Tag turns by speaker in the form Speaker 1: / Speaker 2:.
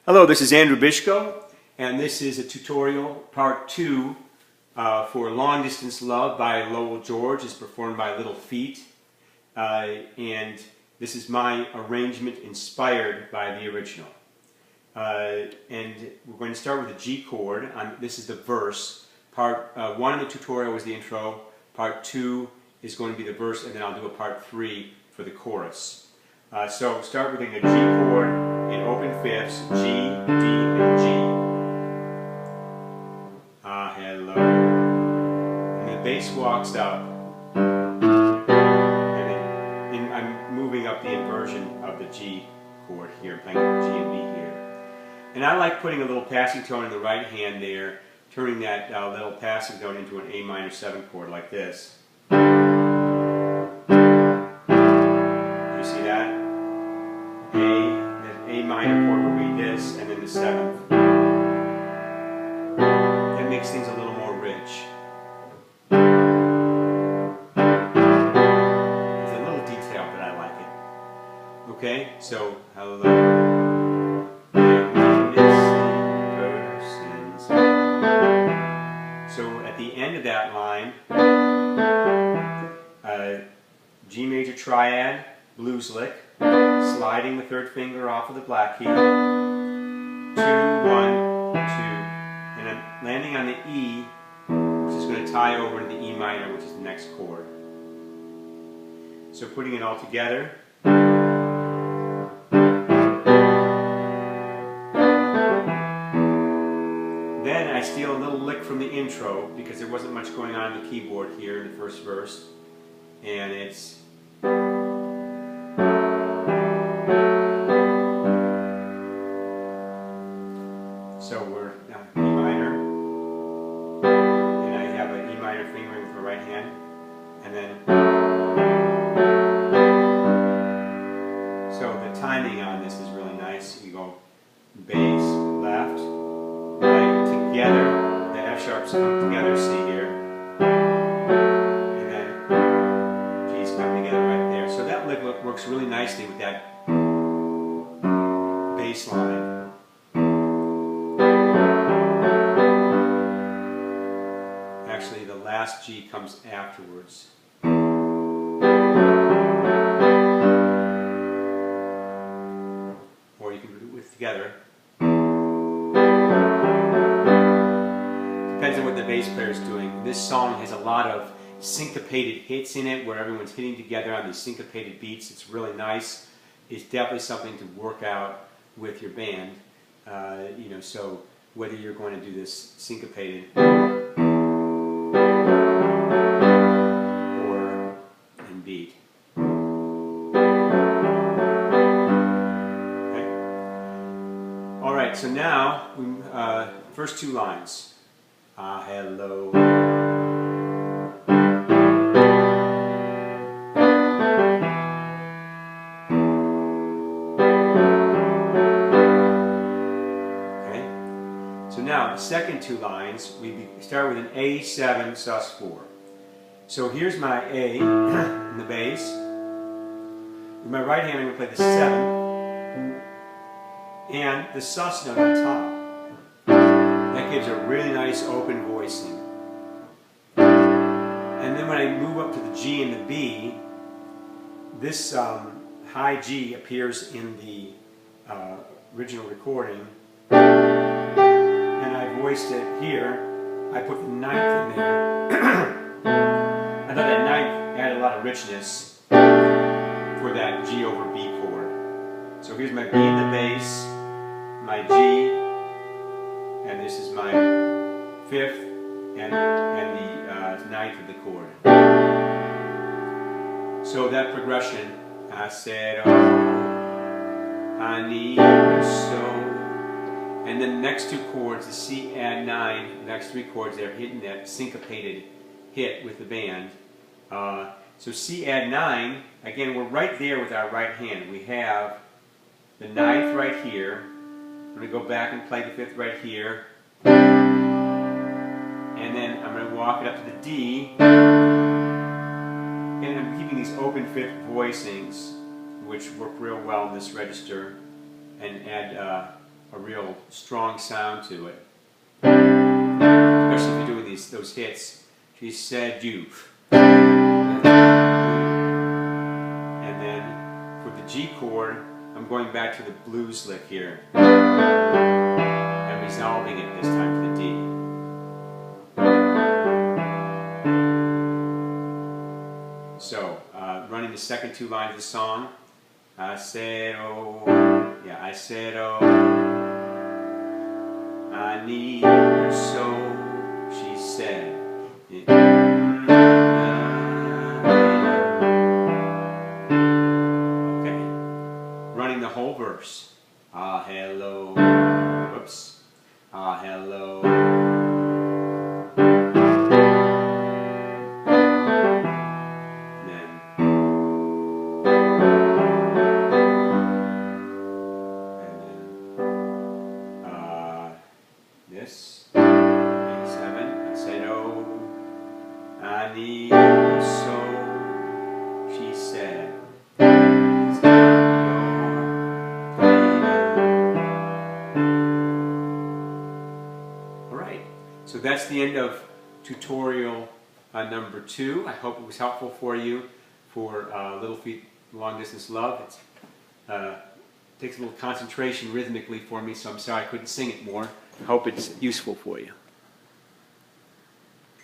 Speaker 1: Hello, this is Andrew Bishko, and this is a tutorial, part 2, for Long Distance Love by Lowell George. It's performed by Little Feat, and this is my arrangement inspired by the original. And we're going to start with a G chord. This is the verse. Part 1 of the tutorial was the intro. Part 2 is going to be the verse, and then I'll do a part 3 for the chorus. So start with a G chord in open fifths, G, D, and G. Ah, hello. And the bass walks up, and then I'm moving up the inversion of the G chord here, playing G and B here. And I like putting a little passing tone in the right hand there, turning that little passing tone into an A minor 7 chord like this. You see that? A minor chord would be this, and then the 7th. That makes things a little more rich. It's a little detail, but I like it. Okay, so hello. So at the end of that line, G major triad, blues lick, sliding the 3rd finger off of the black key, 2, 1, 2, and I'm landing on the E, which is going to tie over to the E minor, which is the next chord. So putting it all together. Then I steal a little lick from the intro, because there wasn't much going on the keyboard here in the first verse, and it's so we're now E minor, and I have an E minor fingering with my right hand, and then so the timing on this is really nice. You go bass, left, right, together, the F sharps come together, C here, and then G's come together right there. So that lick works really nicely with that bass line. Actually, the last G comes afterwards. Or you can do it with together. Depends on what the bass player is doing. This song has a lot of syncopated hits in it, where everyone's hitting together on these syncopated beats. It's really nice. It's definitely something to work out with your band. You know, so whether you're going to do this syncopated or in beat. Okay. All right. So now, first 2 lines. Ah, hello. Okay. So now, the second 2 lines, we start with an A7 sus4. So here's my A in the bass. With my right hand, I'm going to play the 7 and the sus note on top. That gives a really nice open voicing. And then when I move up to the G and the B, this high G appears in the original recording, and I voiced it here. I put the 9th in there. I thought that 9th added a lot of richness for that G over B chord. So here's my B in the bass, my G, and this is my 5th and the 9th of the chord. So that progression, I said, oh, I need you so. And then the next 2 chords, the C add 9, the next 3 chords, they're hitting that syncopated hit with the band. So C add 9, again, we're right there with our right hand. We have the 9th right here. I'm going to go back and play the 5th right here. And then I'm going to walk it up to the D. And I'm keeping these open 5th voicings, which work real well in this register, and add a real strong sound to it. Especially if you're doing those hits. She said you. And then for the G chord, I'm going back to the blues lick here. And resolving it this time to the D. So, running the second two lines of the song. I said, oh, yeah, I said, oh, I need her so, she said. Okay, running the whole verse. Ah, hello, whoops, ah, hello. This, 87, I said, oh, I need her so, she said, it's not your pleading. Alright, so that's the end of tutorial number 2. I hope it was helpful for you for Little Feat Long Distance Love. It takes a little concentration rhythmically for me, so I'm sorry I couldn't sing it more. I hope it's useful for you.